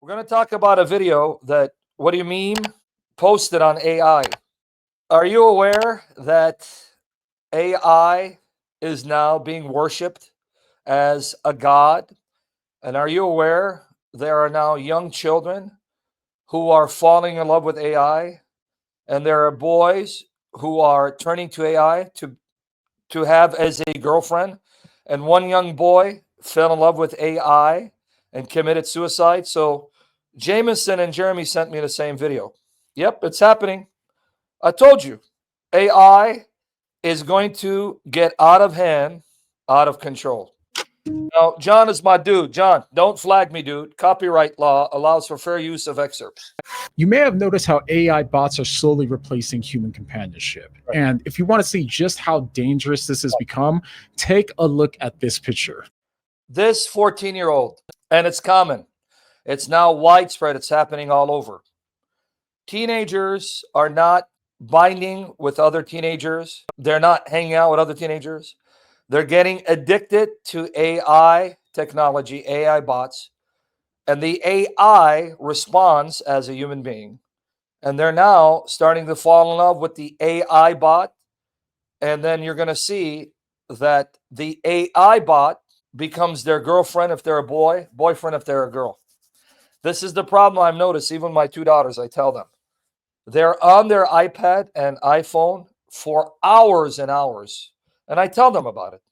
We're going to talk about a video that What Do You Meme posted on AI. Are you aware that AI is now being worshipped as a god? And are you aware there are now young children who are falling in love with AI? And there are boys who are turning to AI to have as a girlfriend. And one young boy fell in love with AI and committed suicide. So Jameson and Jeremy sent me the same video. Yep, it's happening. I told you, AI is going to get out of hand, out of control. Now, John is my dude. John, don't flag me, dude. Copyright law allows for fair use of excerpts. You may have noticed how AI bots are slowly replacing human companionship. Right. And if you want to see just how dangerous this has become, take a look at this picture. This 14-year-old, and it's common. It's now widespread. It's happening all over. Teenagers are not binding with other teenagers. They're not hanging out with other teenagers. They're getting addicted to AI technology, AI bots, and the AI responds as a human being. And they're now starting to fall in love with the AI bot. And then you're going to see that the AI bot becomes their girlfriend if they're a boy, boyfriend if they're a girl. This is the problem I've noticed. Even my two daughters, I tell them, they're on their iPad and iPhone for hours and hours. And I tell them about it.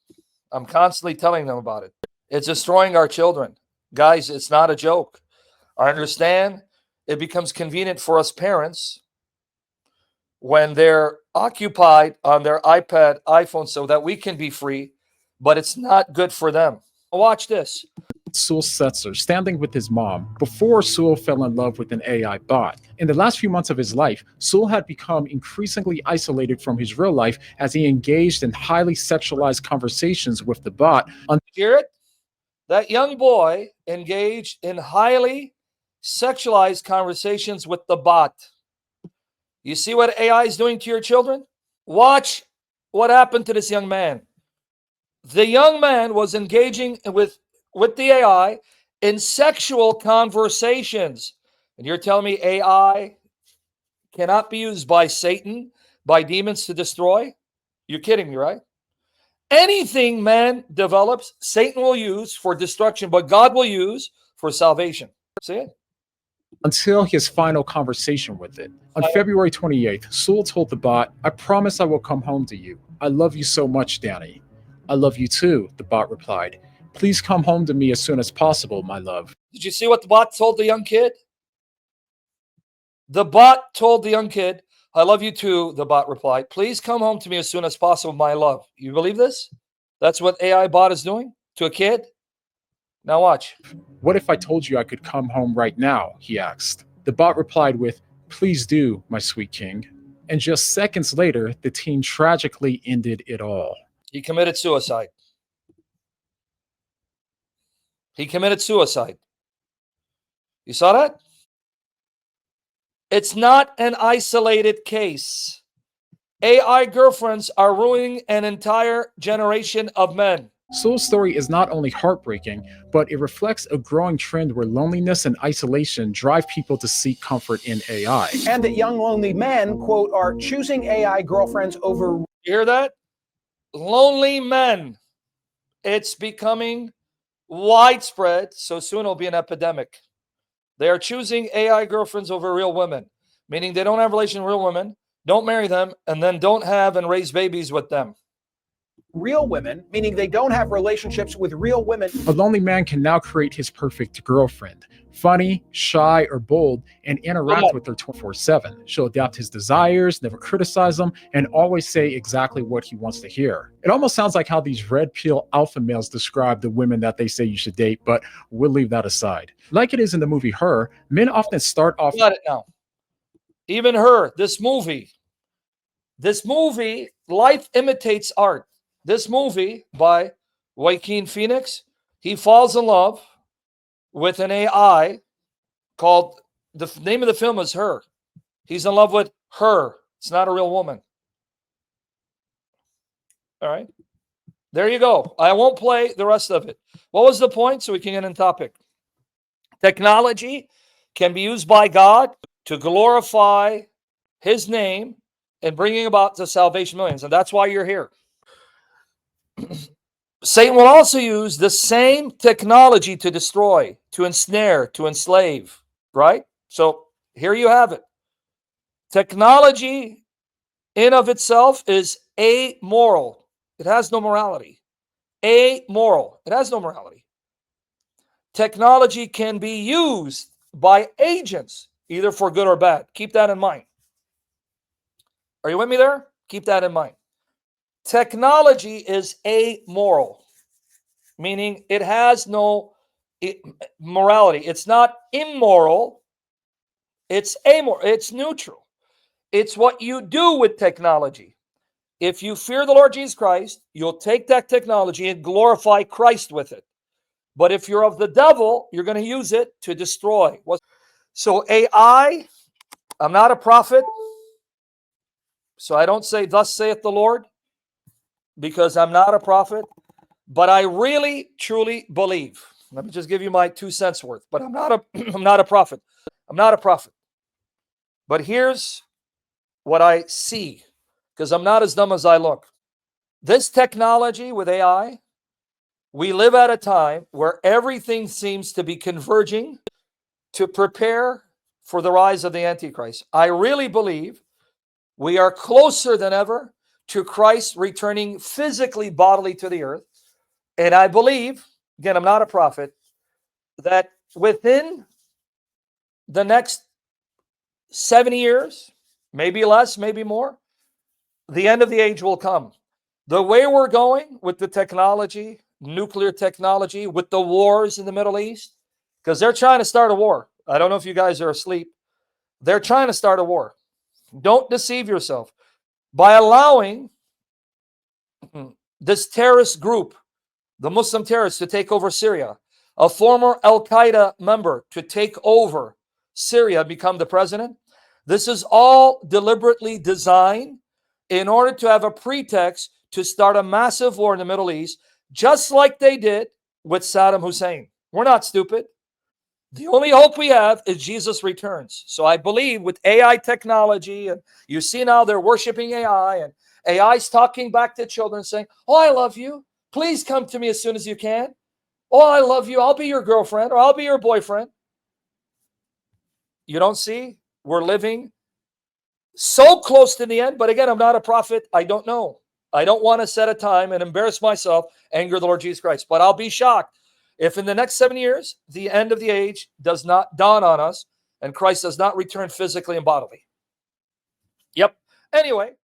I'm constantly telling them about it. It's destroying our children. Guys, it's not a joke. I understand it becomes convenient for us parents when they're occupied on their iPad, iPhone, so that we can be free, but it's not good for them. Watch this. Sewell Setzer standing with his mom before Sewell fell in love with an AI bot. In the last few months of his life, Sewell had become increasingly isolated from his real life as he engaged in highly sexualized conversations with the bot. Hear it? That young boy engaged in highly sexualized conversations with the bot. You see what AI is doing to your children? Watch what happened to this young man. The young man was engaging with the AI in sexual conversations. And you're telling me AI cannot be used by Satan, by demons to destroy? You're kidding me, right? Anything man develops, Satan will use for destruction, but God will use for salvation. See it? Until his final conversation with it. On February 28th, Sewell told the bot, "I promise I will come home to you. I love you so much, Danny." "I love you too," the bot replied. "Please come home to me as soon as possible, my love." Did you see what the bot told the young kid? The bot told the young kid, "I love you too," the bot replied. "Please come home to me as soon as possible, my love." You believe this? That's what AI bot is doing to a kid? Now watch. "What if I told you I could come home right now?" he asked. The bot replied with, "Please do, my sweet king." And just seconds later, the teen tragically ended it all. He committed suicide. He committed suicide. You saw that? It's not an isolated case. AI girlfriends are ruining an entire generation of men. Sewell's story is not only heartbreaking, but it reflects a growing trend where loneliness and isolation drive people to seek comfort in AI. And that young lonely men, quote, are choosing AI girlfriends over... You hear that? Lonely men. It's becoming widespread, so soon it'll be an epidemic. They are choosing AI girlfriends over real women, meaning they don't have a relation with real women, don't marry them, and then don't have and raise babies with them. Real women, meaning they don't have relationships with real women. A lonely man can now create his perfect girlfriend. Funny, shy, or bold, and interact with her 24/7. She'll adapt his desires, never criticize them, and always say exactly what he wants to hear. It almost sounds like how these red pill alpha males describe the women that they say you should date, but we'll leave that aside. Like it is in the movie Her, men often start off... Got it now. Even Her, this movie, Life Imitates Art. This movie by Joaquin Phoenix, he falls in love with an AI called, the name of the film is Her. He's in love with her. It's not a real woman. All right. There you go. I won't play the rest of it. What was the point? So we can get in topic. Technology can be used by God to glorify his name and bringing about the salvation of millions. And that's why you're here. Satan will also use the same technology to destroy, to ensnare, to enslave, right? So here you have it. Technology in of itself is amoral. It has no morality. Amoral. It has no morality. Technology can be used by agents, either for good or bad. Keep that in mind. Are you with me there? Keep that in mind. Technology is amoral, meaning it has no morality. It's not immoral. It's amoral. It's neutral. It's what you do with technology. If you fear the Lord Jesus Christ, you'll take that technology and glorify Christ with it. But if you're of the devil, you're going to use it to destroy. So AI, I'm not a prophet, so I don't say, thus saith the Lord, because I'm not a prophet. But I really, truly believe. Let me just give you my 2 cents worth. But I'm not a prophet. I'm not a prophet. But here's what I see, because I'm not as dumb as I look. This technology with AI, we live at a time where everything seems to be converging to prepare for the rise of the Antichrist. I really believe we are closer than ever to Christ returning physically, bodily to the earth. And I believe, again, I'm not a prophet, that within the next 70 years, maybe less, maybe more, the end of the age will come. The way we're going with the technology, nuclear technology, with the wars in the Middle East, because they're trying to start a war. I don't know if you guys are asleep. They're trying to start a war. Don't deceive yourself by allowing this terrorist group, the Muslim terrorists, to take over Syria, a former Al-Qaeda member to take over Syria, become the president. This is all deliberately designed in order to have a pretext to start a massive war in the Middle East, just like they did with Saddam Hussein. We're not stupid. The only hope we have is Jesus returns. So I believe with AI technology, and you see now they're worshiping AI, and AI's talking back to children saying, oh, I love you. Please come to me as soon as you can. Oh, I love you. I'll be your girlfriend, or I'll be your boyfriend. You don't see? We're living so close to the end. But again, I'm not a prophet. I don't know. I don't want to set a time and embarrass myself, anger the Lord Jesus Christ. But I'll be shocked if in the next 7 years, the end of the age does not dawn on us and Christ does not return physically and bodily. Yep. Anyway.